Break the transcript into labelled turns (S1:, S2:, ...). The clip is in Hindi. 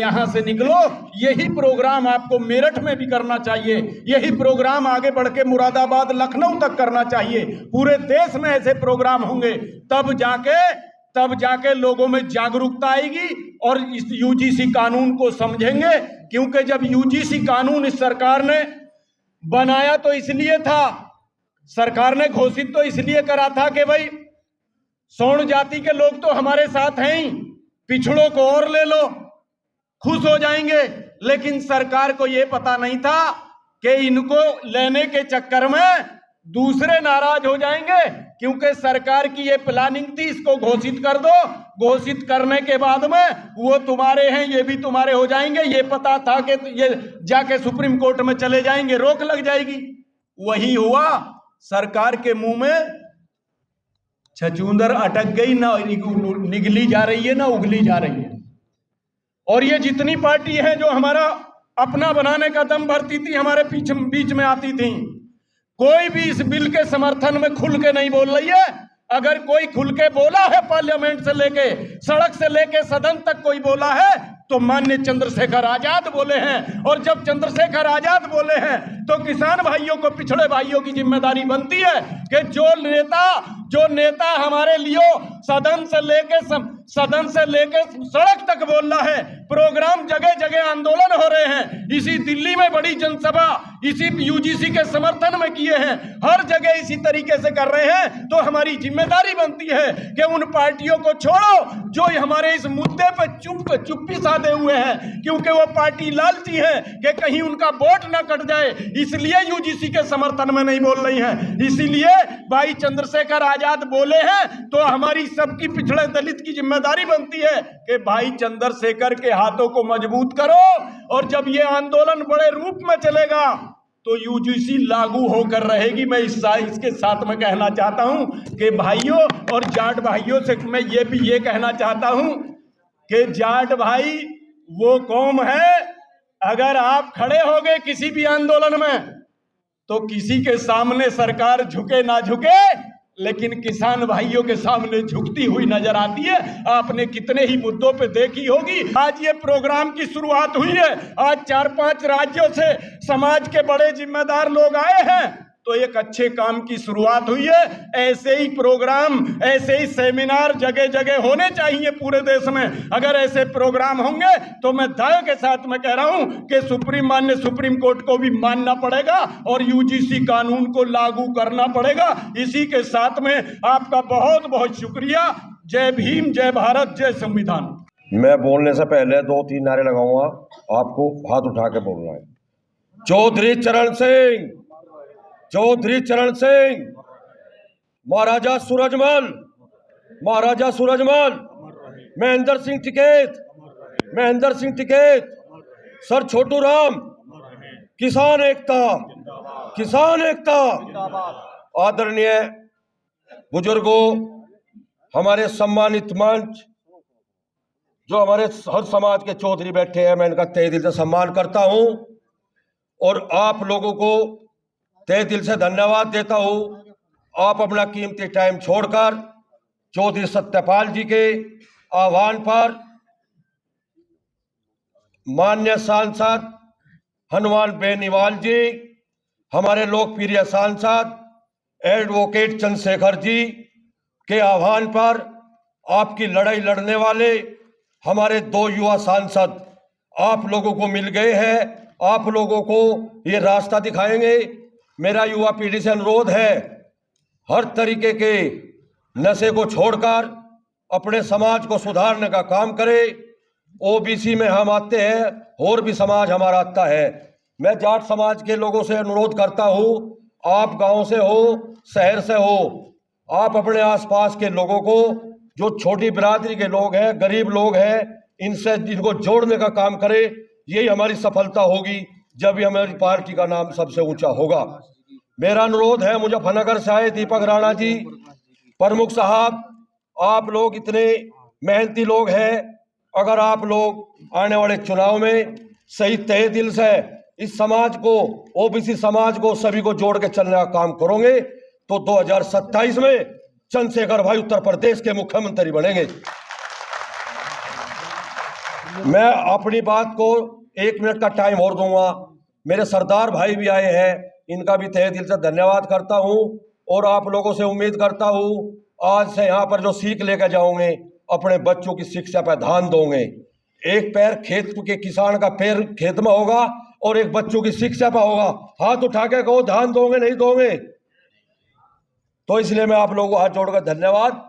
S1: यहां से निकलो। यही प्रोग्राम आपको मेरठ में भी करना चाहिए, यही प्रोग्राम आगे बढ़ के मुरादाबाद लखनऊ तक करना चाहिए। पूरे देश में ऐसे प्रोग्राम होंगे, तब जाके लोगों में जागरूकता आएगी और इस यूजीसी कानून को समझेंगे। क्योंकि जब यूजीसी कानून इस सरकार ने बनाया तो इसलिए था, सरकार ने घोषित तो इसलिए करा था कि भाई सवर्ण जाति के लोग तो हमारे साथ हैं ही, पिछड़ों को और ले लो, खुश हो जाएंगे। लेकिन सरकार को यह पता नहीं था कि इनको लेने के चक्कर में दूसरे नाराज हो जाएंगे। क्योंकि सरकार की यह प्लानिंग थी, इसको घोषित कर दो, घोषित करने के बाद में वो तुम्हारे हैं, ये भी तुम्हारे हो जाएंगे। ये पता था कि ये जाके सुप्रीम कोर्ट में चले जाएंगे, रोक लग जाएगी। वही हुआ, सरकार के मुंह में छछूंदर अटक गई, ना निगली जा रही है ना उगली जा रही है। और ये जितनी पार्टी है जो हमारा अपना बनाने का दम भरती थी, हमारे बीच में आती थी, कोई भी इस बिल के समर्थन में खुल के नहीं बोल रही है। अगर कोई खुल के बोला है, पार्लियामेंट से लेके सड़क से लेके सदन तक कोई बोला है, तो माननीय चंद्रशेखर आजाद बोले हैं। और जब चंद्रशेखर आजाद बोले हैं तो किसान भाइयों को, पिछड़े भाइयों की जिम्मेदारी बनती है कि जो नेता हमारे लिए सदन से लेके सड़क तक बोल रहा है, प्रोग्राम जगह जगह आंदोलन हो रहे हैं, इसी दिल्ली में बड़ी जनसभा इसी यूजीसी के समर्थन में किए हैं, हर जगह इसी तरीके से कर रहे हैं, तो हमारी जिम्मेदारी बनती है कि उन पार्टियों को छोड़ो जो हमारे इस मुद्दे पर चुप्पी साधे हुए हैं। क्योंकि वो पार्टी लालची है कि कहीं उनका वोट ना कट जाए, इसलिए यूजीसी के समर्थन में नहीं बोल रही है। इसीलिए भाई चंद्रशेखर आजाद बोले हैं तो हमारी सबकी पिछड़े दलित की जिम्मेदारी बनती है कि भाई चंद्रशेखर के हाथों को मजबूत करो। और जब ये आंदोलन बड़े रूप में चलेगा तो यूजीसी लागू होकर रहेगी। मैं इसके साथ में कहना चाहता हूं कि भाइयों और जाट भाइयों से मैं ये कहना चाहता हूं कि जाट भाई वो कौम है, अगर आप खड़े हो गए किसी भी आंदोलन में तो किसी के सामने सरकार झुके ना झुके, लेकिन किसान भाइयों के सामने झुकती हुई नजर आती है। आपने कितने ही मुद्दों पे देखी होगी। आज ये प्रोग्राम की शुरुआत हुई है, आज 4-5 राज्यों से समाज के बड़े जिम्मेदार लोग आए हैं, तो एक अच्छे काम की शुरुआत हुई है। ऐसे ही प्रोग्राम, ऐसे ही सेमिनार जगह जगह होने चाहिए पूरे देश में। अगर ऐसे प्रोग्राम होंगे तो मैं दावे के साथ में कह रहा हूं कि माननीय सुप्रीम कोर्ट को भी मानना पड़ेगा और यूजीसी कानून को लागू करना पड़ेगा। इसी के साथ में आपका बहुत बहुत शुक्रिया। जय भीम, जय भारत, जय संविधान।
S2: मैं बोलने से पहले 2-3 नारे लगाऊंगा, आपको हाथ उठा के बोलना है। चौधरी चरण सिंह, चौधरी चरण सिंह, महाराजा सूरजमल, महाराजा सूरजमल, महेंद्र सिंह टिकैत, महेंद्र सिंह टिकैत, सर छोटू राम, किसान एकता, किसान एकता। आदरणीय बुजुर्गों, हमारे सम्मानित मंच, जो हमारे हर समाज के चौधरी बैठे हैं, मैं इनका तहे दिल से सम्मान करता हूं और आप लोगों को तहे दिल से धन्यवाद देता हूं। आप अपना कीमती टाइम छोड़कर चौधरी सत्यपाल जी के आह्वान पर माननीय सांसद हनुमान बेनीवाल जी, हमारे लोकप्रिय सांसद एडवोकेट चंद्रशेखर जी के आह्वान पर आपकी लड़ाई लड़ने वाले हमारे 2 युवा सांसद आप लोगों को मिल गए हैं। आप लोगों को ये रास्ता दिखाएंगे। मेरा युवा पीढ़ी से अनुरोध है, हर तरीके के नशे को छोड़कर अपने समाज को सुधारने का काम करें। ओबीसी में हम आते हैं, और भी समाज हमारा आता है। मैं जाट समाज के लोगों से अनुरोध करता हूं, आप गांव से हो, शहर से हो, आप अपने आसपास के लोगों को, जो छोटी बिरादरी के लोग हैं, गरीब लोग हैं, इनसे इनको जोड़ने का काम करें। यही हमारी सफलता होगी, जब भी हमारी पार्टी का नाम सबसे ऊंचा होगा। मेरा अनुरोध है, मुजफ्फरनगर से आए दीपक राणा जी, प्रमुख साहब, आप लोग इतने मेहनती लोग हैं, अगर आप लोग आने वाले चुनाव में सही तहे दिल से इस समाज को, ओबीसी समाज को, सभी को जोड़ के चलने का काम करोगे तो 2027 में चंद्रशेखर भाई उत्तर प्रदेश के मुख्यमंत्री बनेंगे। मैं अपनी बात को 1 मिनट का टाइम और दूंगा। मेरे सरदार भाई भी आए हैं, इनका भी तहे दिल से धन्यवाद करता हूं और आप लोगों से उम्मीद करता हूं आज से यहाँ पर जो सीख लेकर जाओगे अपने बच्चों की शिक्षा पर ध्यान दोगे। एक पैर खेत के किसान का पैर खेत में होगा और एक बच्चों की शिक्षा पर होगा। हाथ उठा के कहो ध्यान दोगे नहीं दोगे। तो इसलिए मैं आप लोगों को हाथ जोड़कर धन्यवाद